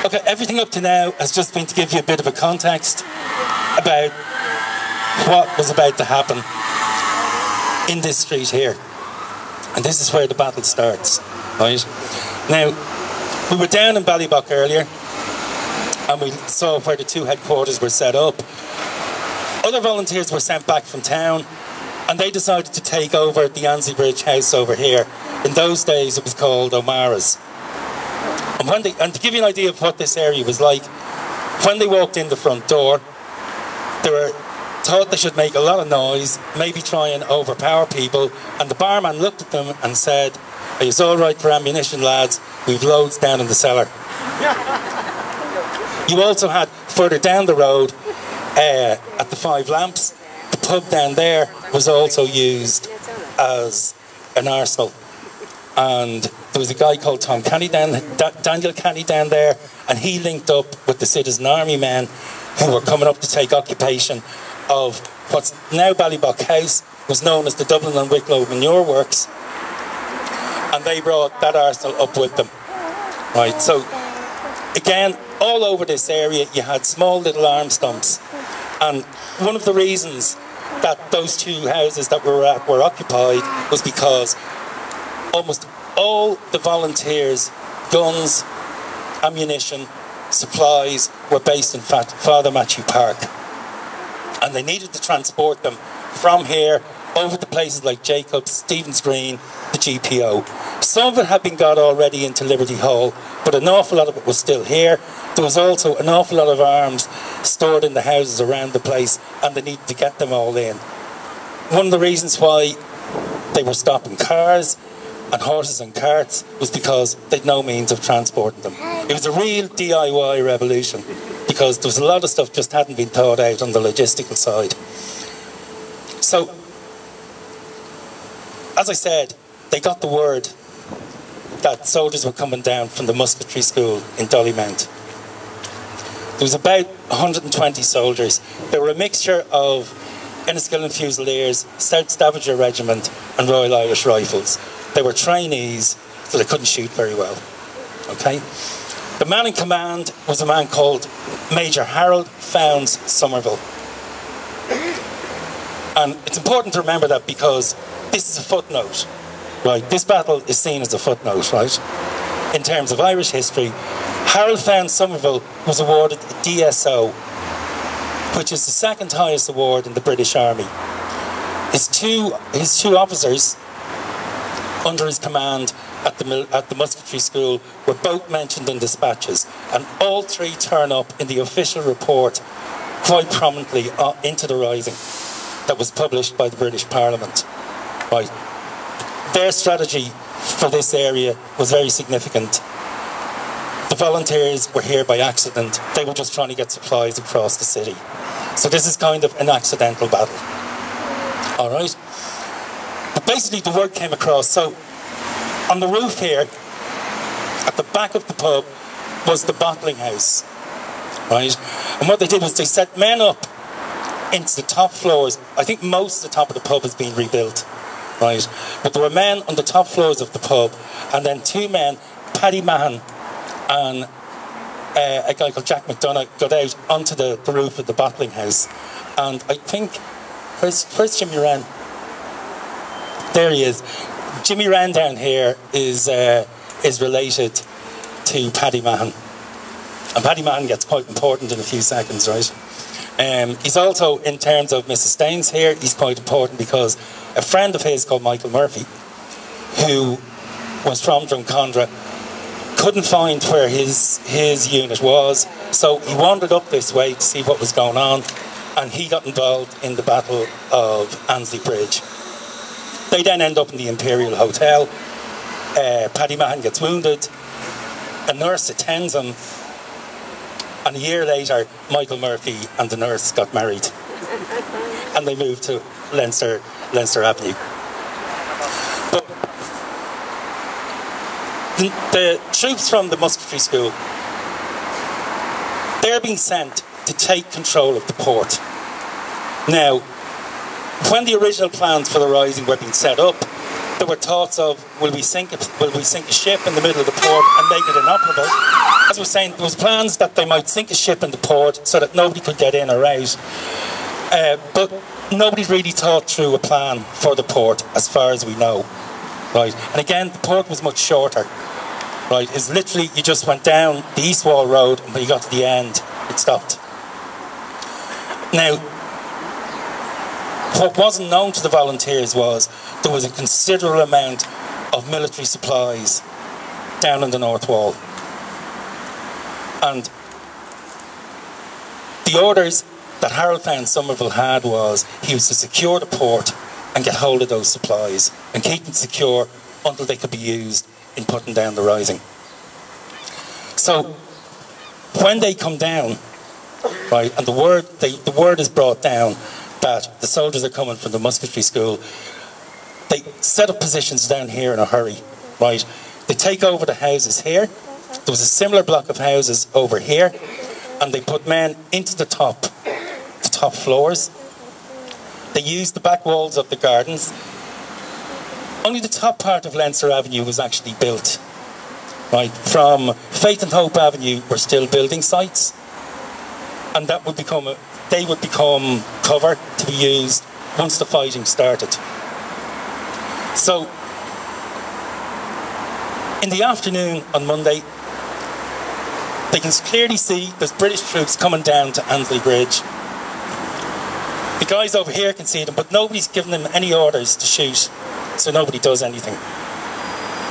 Okay, everything up to now has just been to give you a bit of a context about what was about to happen in this street here. And this is where the battle starts, right? Now, we were down in Ballybock earlier, and we saw where the two headquarters were set up. Other volunteers were sent back from town, and they decided to take over the Annesley Bridge house over here. In those days, it was called O'Mara's. And to give you an idea of what this area was like, when they walked in the front door, they were thought they should make a lot of noise, maybe try and overpower people, and the barman looked at them and said, "Are you all right for ammunition, lads? We've loads down in the cellar." You also had, further down the road, at the Five Lamps, the pub down there was also used as an arsenal. And there was a guy called Daniel Canny down there, and he linked up with the Citizen Army men who were coming up to take occupation of what's now Ballybock House, was known as the Dublin and Wicklow Manure Works, and they brought that arsenal up with them. Right, so again, all over this area you had small little arms dumps, and one of the reasons that those two houses that were occupied was because almost all the volunteers' guns, ammunition, supplies were based in Father Matthew Park. And they needed to transport them from here over to places like Jacobs, Stephen's Green, the GPO. Some of it had been got already into Liberty Hall, but an awful lot of it was still here. There was also an awful lot of arms stored in the houses around the place, and they needed to get them all in. One of the reasons why they were stopping cars and horses and carts was because they'd no means of transporting them. It was a real DIY revolution, because there was a lot of stuff just hadn't been thought out on the logistical side. So, as I said, they got the word that soldiers were coming down from the musketry school in Dollymount. There was about 120 soldiers. They were a mixture of Enniskillen Fusiliers, South Stavanger Regiment and Royal Irish Rifles. They were trainees, so they couldn't shoot very well. Okay? The man in command was a man called Major Herald Founds Somerville. And it's important to remember that because this is a footnote, right? This battle is seen as a footnote, right? In terms of Irish history, Harold Founds Somerville was awarded a DSO, which is the second highest award in the British Army. His two officers under his command at the musketry school were both mentioned in dispatches, and all three turn up in the official report quite prominently into the Rising that was published by the British Parliament. Right. Their strategy for this area was very significant. The volunteers were here by accident. They were just trying to get supplies across the city. So this is kind of an accidental battle. All right. But basically the word came across. So on the roof here, at the back of the pub, was the bottling house. Right. And what they did was they set men up into the top floors. I think most of the top of the pub has been rebuilt. Right. But there were men on the top floors of the pub, and then two men, Paddy Mahan and a guy called Jack McDonough, got out onto the roof of the bottling house. And I think, where's Jimmy Wren? There he is. Jimmy Wren down here is related to Paddy Mahan. And Paddy Mahan gets quite important in a few seconds, right? He's also, in terms of Mrs. Staines here, he's quite important because a friend of his called Michael Murphy, who was from Drumcondra, couldn't find where his unit was, so he wandered up this way to see what was going on, and he got involved in the Battle of Annesley Bridge. They then end up in the Imperial Hotel. Paddy Mahan gets wounded, a nurse attends him, and a year later Michael Murphy and the nurse got married and they moved to Leinster Avenue. But the troops from the musketry school, they're being sent to take control of the port. Now, when the original plans for the Rising were being set up, there were thoughts of, will we sink a ship in the middle of the port and make it inoperable? as we were saying, there was plans that they might sink a ship in the port so that nobody could get in or out. But nobody really thought through a plan for the port, as far as we know. Right, and again, the port was much shorter. Right, it's literally, you just went down the East Wall Road, and when you got to the end, it stopped. Now, what wasn't known to the volunteers was there was a considerable amount of military supplies down on the North Wall. And the orders that Harold found Somerville had was he was to secure the port and get hold of those supplies and keep them secure until they could be used in putting down the rising. So when they come down, right, and the word is brought down that the soldiers are coming from the musketry school, they set up positions down here in a hurry, right? They take over the houses here. There was a similar block of houses over here, and they put men into the top floors. They used the back walls of the gardens. Only the top part of Leinster Avenue was actually built. Right, from Faith and Hope Avenue were still building sites, and that would become they would become cover to be used once the fighting started. So, in the afternoon on Monday, they can clearly see there's British troops coming down to Annesley Bridge. The guys over here can see them, but nobody's given them any orders to shoot, so nobody does anything.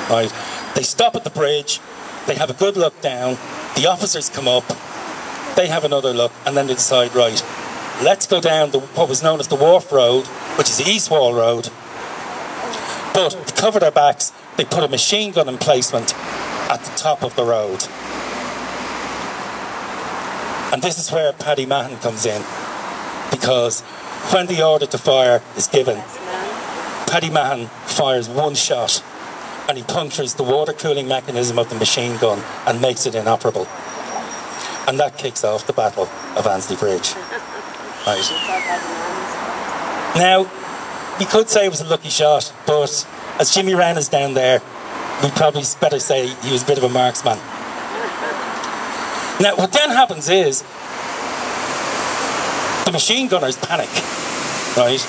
Right. They stop at the bridge, they have a good look down, the officers come up, they have another look, and then they decide, right, let's go down what was known as the Wharf Road, which is the East Wall Road, but to cover their backs, they put a machine gun emplacement at the top of the road. And this is where Paddy Mahon comes in, because when the order to fire is given, Paddy Mahon fires one shot, and he punctures the water cooling mechanism of the machine gun and makes it inoperable. And that kicks off the Battle of Annesley Bridge. Right. Now, we could say it was a lucky shot, but as Jimmy Wren is down there, we'd probably better say he was a bit of a marksman. Now, what then happens is, the machine gunners panic, right?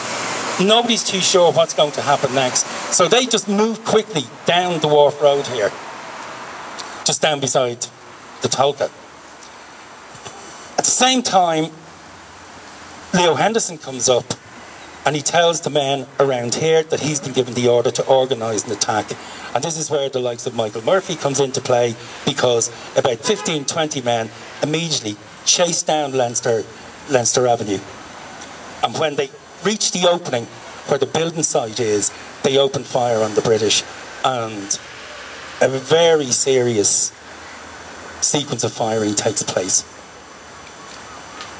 Nobody's too sure what's going to happen next. So they just move quickly down the Wharf Road here, just down beside the Tolka. At the same time, Leo Henderson comes up and he tells the men around here that he's been given the order to organise an attack. And this is where the likes of Michael Murphy comes into play, because about 15, 20 men immediately chase down Leinster Avenue. And when they reach the opening where the building site is, they open fire on the British, and a very serious sequence of firing takes place.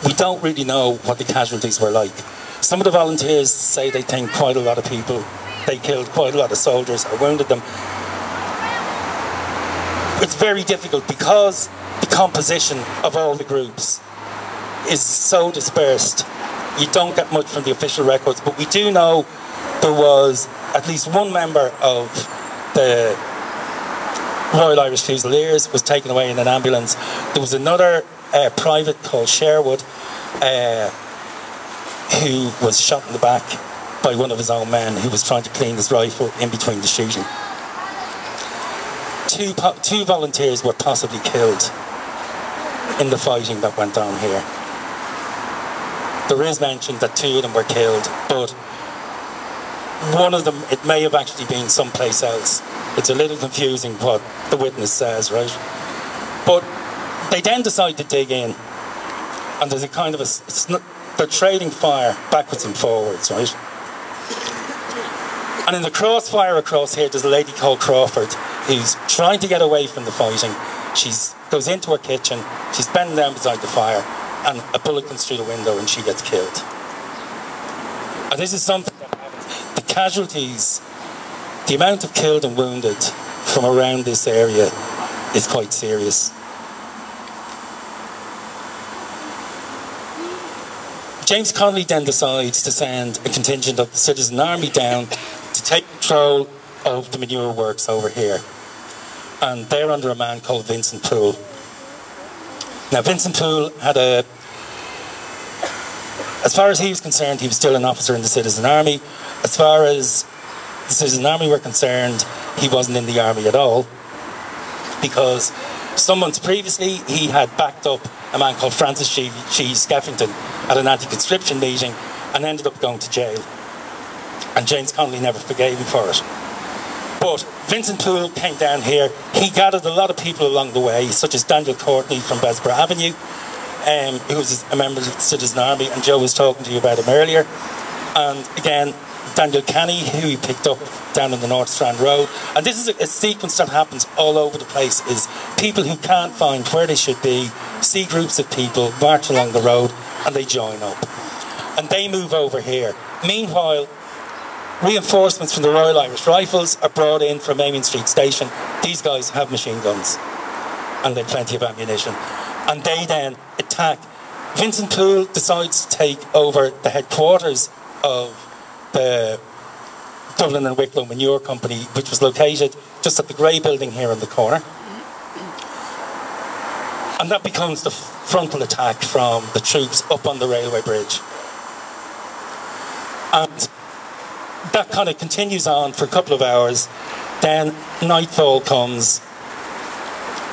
We don't really know what the casualties were like. Some of the volunteers say they think quite a lot of people, they killed quite a lot of soldiers or wounded them. It's very difficult because the composition of all the groups is so dispersed. You don't get much from the official records, but we do know there was at least one member of the Royal Irish Fusiliers was taken away in an ambulance. There was another private called Sherwood who was shot in the back by one of his own men who was trying to clean his rifle in between the shooting. Two volunteers were possibly killed in the fighting that went on here. There is mention that two of them were killed, but one of them, it may have actually been someplace else. It's a little confusing what the witness says, right? But they then decide to dig in, and there's a kind of they're trading fire backwards and forwards, right? And in the crossfire across here, there's a lady called Crawford who's trying to get away from the fighting. She goes into her kitchen, she's bending down beside the fire, and a bullet comes through the window and she gets killed. And this is something that happens. The casualties, the amount of killed and wounded from around this area is quite serious. James Connolly then decides to send a contingent of the Citizen Army down to take control of the manure works over here. And they're under a man called Vincent Pool. Now, Vincent Pool had as far as he was concerned, he was still an officer in the Citizen Army. As far as the Citizen Army were concerned, he wasn't in the army at all, because some months previously he had backed up a man called Francis G. Skeffington at an anti-conscription meeting and ended up going to jail. And James Connolly never forgave him for it. But Vincent Pool came down here. He gathered a lot of people along the way, such as Daniel Courtney from Bessborough Avenue, who was a member of the Citizen Army, and Joe was talking to you about him earlier. And again, Daniel Canny, who he picked up down on the North Strand Road. And this is a sequence that happens all over the place, is people who can't find where they should be, see groups of people march along the road, and they join up. And they move over here. Meanwhile, reinforcements from the Royal Irish Rifles are brought in from Amiens Street Station. These guys have machine guns, and they have plenty of ammunition. And they then attack. Vincent Pool decides to take over the headquarters of the Dublin and Wicklow Manure Company, which was located just at the grey building here on the corner. And that becomes the frontal attack from the troops up on the railway bridge. And that kind of continues on for a couple of hours. Then nightfall comes,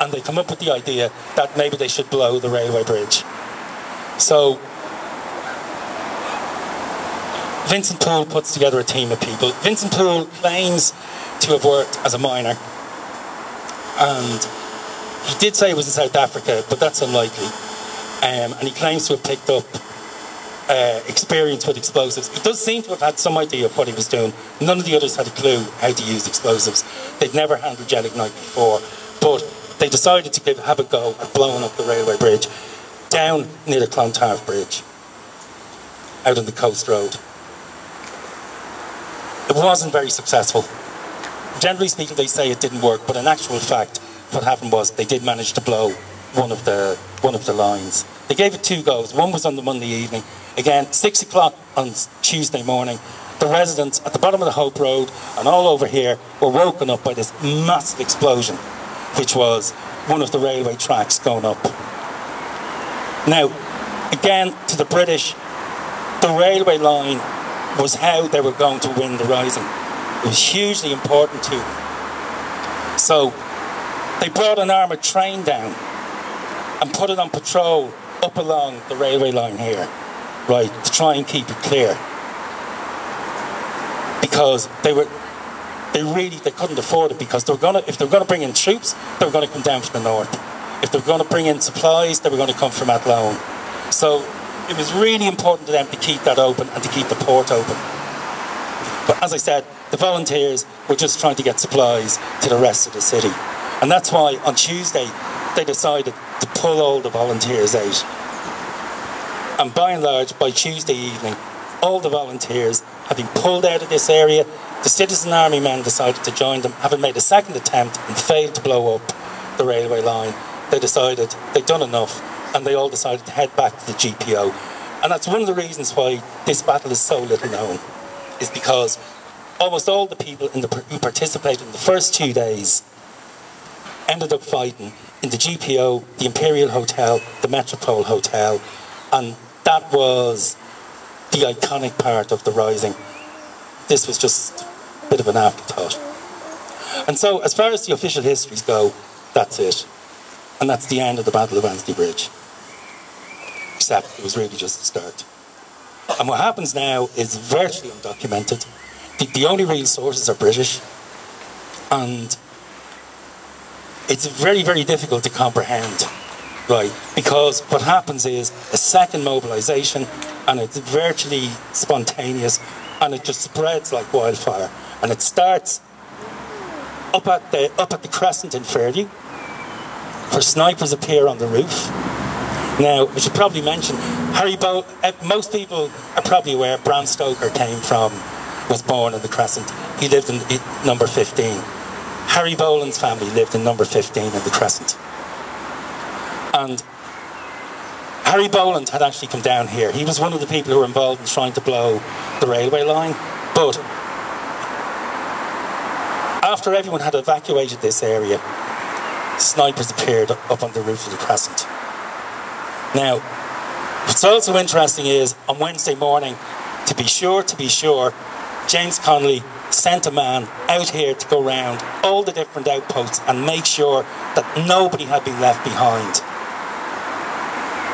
and they come up with the idea that maybe they should blow the railway bridge. So Vincent Pool puts together a team of people. Vincent Pool claims to have worked as a miner, and he did say he was in South Africa, but that's unlikely. And he claims to have picked up experience with explosives. He does seem to have had some idea of what he was doing. None of the others had a clue how to use explosives. They'd never handled gelignite before, but they decided to have a go at blowing up the railway bridge down near the Clontarf Bridge, out on the Coast Road. It wasn't very successful. Generally speaking, they say it didn't work, but in actual fact, what happened was they did manage to blow one of the lines. They gave it 2 goes. One was on the Monday evening. Again, 6 o'clock on Tuesday morning, the residents at the bottom of the Hope Road and all over here were woken up by this massive explosion, which was one of the railway tracks going up. Now, again, to the British, the railway line was how they were going to win the rising. It was hugely important to them. So they brought an armoured train down and put it on patrol up along the railway line here, right, to try and keep it clear. Because they couldn't afford it, because if they were going to bring in troops, they were going to come down from the north. If they were going to bring in supplies, they were going to come from Athlone. So it was really important to them to keep that open and to keep the port open. But as I said, the volunteers were just trying to get supplies to the rest of the city. And that's why on Tuesday they decided to pull all the volunteers out. And by and large, by Tuesday evening, all the volunteers had been pulled out of this area. The Citizen Army men decided to join them, having made a second attempt and failed to blow up the railway line. They decided they'd done enough, and they all decided to head back to the GPO. And that's one of the reasons why this battle is so little known, is because almost all the people who participated in the first 2 days ended up fighting in the GPO, the Imperial Hotel, the Metropole Hotel, and that was the iconic part of the rising. This was just a bit of an afterthought. And so, as far as the official histories go, that's it. And that's the end of the Battle of Annesley Bridge. Except it was really just the start. And what happens now is virtually undocumented. The only real sources are British. And it's very, very difficult to comprehend, right? Because what happens is a second mobilisation, and it's virtually spontaneous, and it just spreads like wildfire. And it starts up at the Crescent in Fairview, where snipers appear on the roof. Now, I should probably mention, most people are probably aware Bram Stoker was born in the Crescent. He lived in number 15. Harry Boland's family lived in number 15 in the Crescent. And Harry Boland had actually come down here. He was one of the people who were involved in trying to blow the railway line. But after everyone had evacuated this area, snipers appeared up on the roof of the Crescent. Now, what's also interesting is, on Wednesday morning, to be sure, James Connolly sent a man out here to go round all the different outposts and make sure that nobody had been left behind.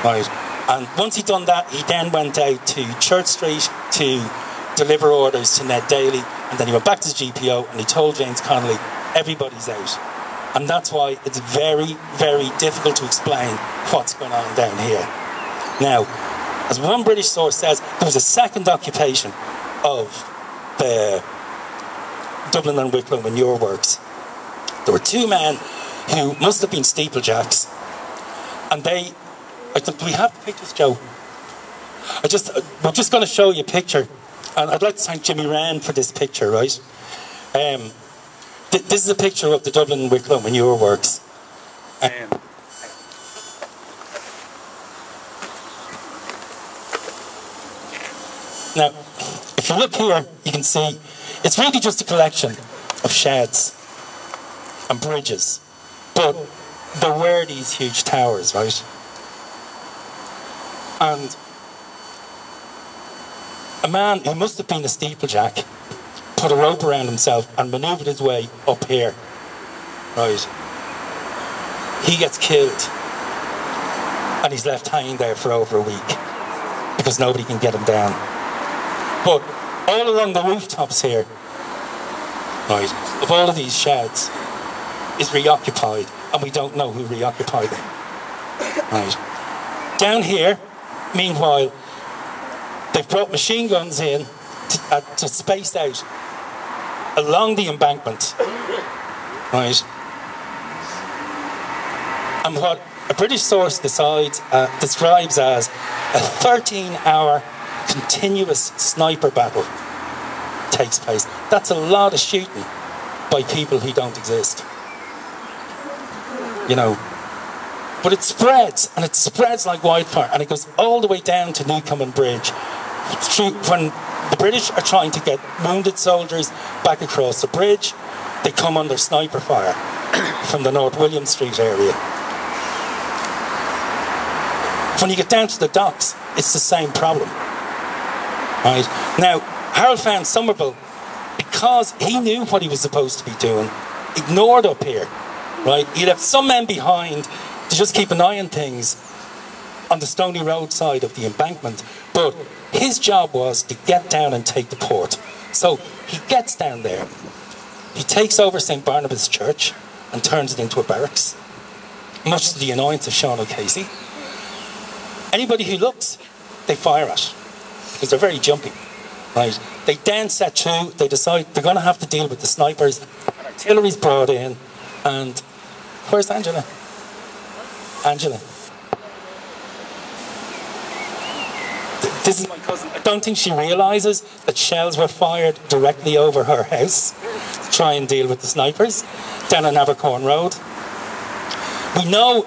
Right. And once he'd done that, he then went out to Church Street to deliver orders to Ned Daly, and then he went back to the GPO and he told James Connolly, everybody's out. And that's why it's very, very difficult to explain what's going on down here. Now, as one British source says, there was a second occupation of the Dublin and Wicklow manure works. There were two men who must have been steeplejacks, and they, do we have the pictures, Joe? We're just going to show you a picture, and I'd like to thank Jimmy Wren for this picture, right? This is a picture of the Dublin and Wicklow manure works. Now, if you look here, you can see it's really just a collection of sheds and bridges, but there were these huge towers, right? And a man who must have been a steeplejack put a rope around himself and manoeuvred his way up here, right? He gets killed and he's left hanging there for over a week because nobody can get him down. But all along the rooftops here, right, of all of these sheds is reoccupied, and we don't know who reoccupied them. Right. Down here, meanwhile, they've brought machine guns in to space out along the embankment, right? And what a British source describes as a 13-hour continuous sniper battle takes place. That's a lot of shooting by people who don't exist. You know. But it spreads, and it spreads like wildfire, and it goes all the way down to Newcomen Bridge. When the British are trying to get wounded soldiers back across the bridge, they come under sniper fire from the North William Street area. When you get down to the docks, it's the same problem. Right? Now, Harold found Somerville, because he knew what he was supposed to be doing, ignored up here. Right? He left some men behind to just keep an eye on things on the Stony Road side of the embankment, but his job was to get down and take the port. So he gets down there, he takes over St. Barnabas Church and turns it into a barracks, much to the annoyance of Sean O'Casey. Anybody who looks, they fire at, because they're very jumpy. Right? They then set through, they decide they're going to have to deal with the snipers, and artillery's brought in, and where's Angela? Angela. This is my cousin. I don't think she realises that shells were fired directly over her house to try and deal with the snipers down on Abercorn Road. We know,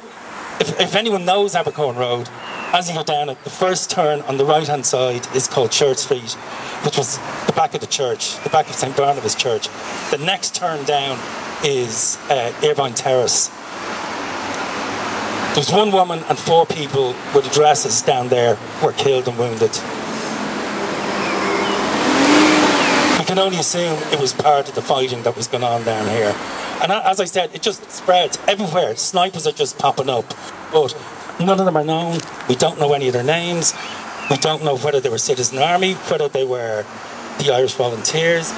if anyone knows Abercorn Road, as you go down it, the first turn on the right-hand side is called Church Street, which was the back of the church, the back of St. Barnabas Church. The next turn down is Irvine Terrace. There's one woman and 4 people with addresses down there were killed and wounded. We can only assume it was part of the fighting that was going on down here. And as I said, it just spreads everywhere. Snipers are just popping up. But none of them are known. We don't know any of their names. We don't know whether they were Citizen Army, whether they were the Irish Volunteers,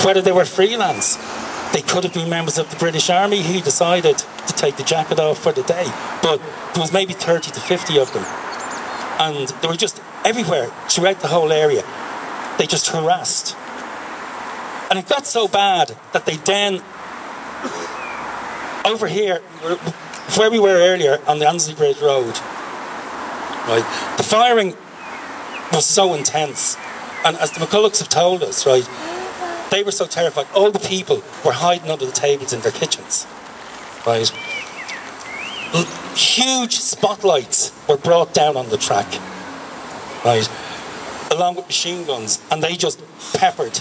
whether they were freelance. They could have been members of the British Army who decided to take the jacket off for the day. But there was maybe 30 to 50 of them. And they were just everywhere, throughout the whole area. They just harassed. And it got so bad that they then, over here, where we were earlier, on the Annesley Bridge Road, right, the firing was so intense. And as the McCullochs have told us, right, they were so terrified. All the people were hiding under the tables in their kitchens. Right? Huge spotlights were brought down on the track. Right? Along with machine guns. And they just peppered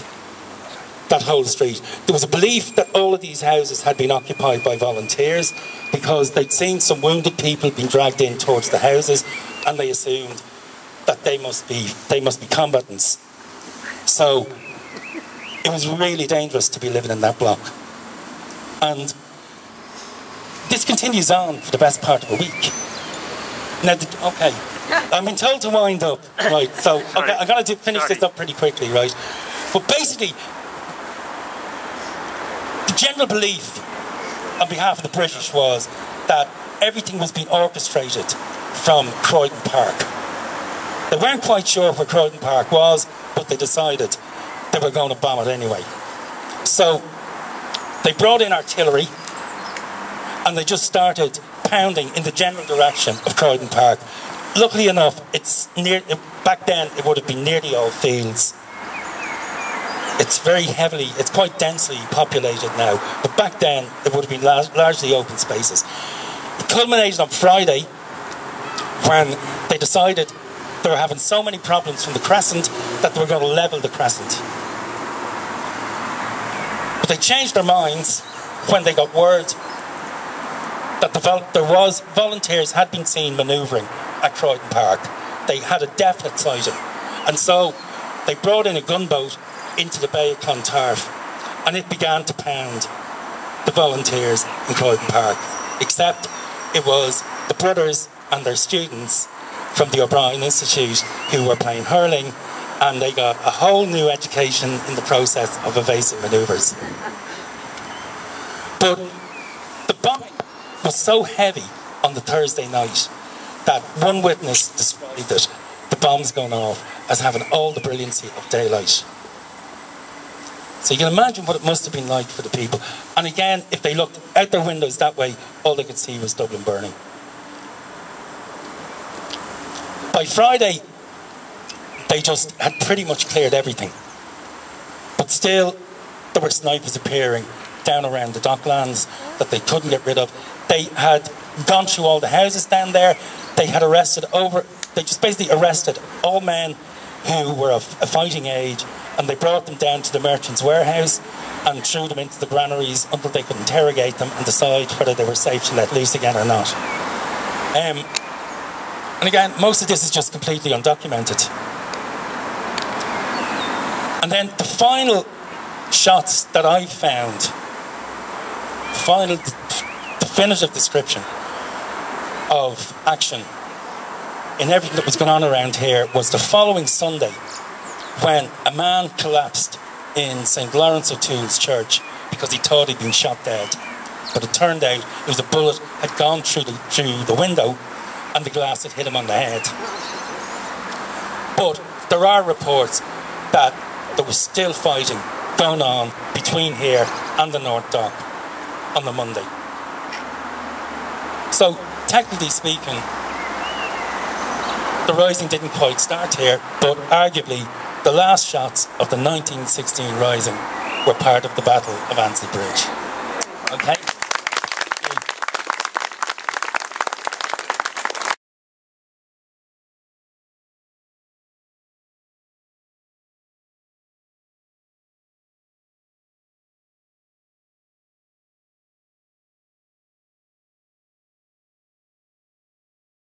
that whole street. There was a belief that all of these houses had been occupied by volunteers because they'd seen some wounded people being dragged in towards the houses. and they assumed that they must be combatants. So it was really dangerous to be living in that block. And this continues on for the best part of a week. Now, okay, I've been told to wind up, right? So, okay, I'm going to finish this up pretty quickly, right? But basically, the general belief on behalf of the British was that everything was being orchestrated from Croydon Park. They weren't quite sure where Croydon Park was, but they decided they were going to bomb it anyway. So they brought in artillery and they just started pounding in the general direction of Croydon Park. Luckily enough, back then it would have been near the old fields. It's it's quite densely populated now, but back then it would have been largely open spaces. It culminated on Friday when they decided they were having so many problems from the crescent that they were going to level the crescent. But they changed their minds when they got word that volunteers had been seen manoeuvring at Croydon Park. They had a definite sighting. And so they brought in a gunboat into the Bay of Clontarf and it began to pound the volunteers in Croydon Park. Except it was the brothers and their students from the O'Brien Institute who were playing hurling, and they got a whole new education in the process of evasive manoeuvres. But the bombing was so heavy on the Thursday night that one witness described it, the bombs going off, as having all the brilliancy of daylight. So you can imagine what it must have been like for the people. And again, if they looked out their windows that way, all they could see was Dublin burning. By Friday, they just had pretty much cleared everything. But still, there were snipers appearing down around the docklands that they couldn't get rid of. They had gone through all the houses down there. They just basically arrested all men who were of a fighting age, and they brought them down to the merchant's warehouse and threw them into the granaries until they could interrogate them and decide whether they were safe to let loose again or not. And again, most of this is just completely undocumented. And then the final shots that I found, definitive description of action in everything that was going on around here was the following Sunday when a man collapsed in St. Lawrence O'Toole's church because he thought he'd been shot dead. But it turned out it was a bullet had gone through the window and the glass had hit him on the head. But there are reports that there was still fighting going on between here and the North Dock on the Monday. So, technically speaking, the rising didn't quite start here, but arguably the last shots of the 1916 rising were part of the Battle of Annesley Bridge. Okay?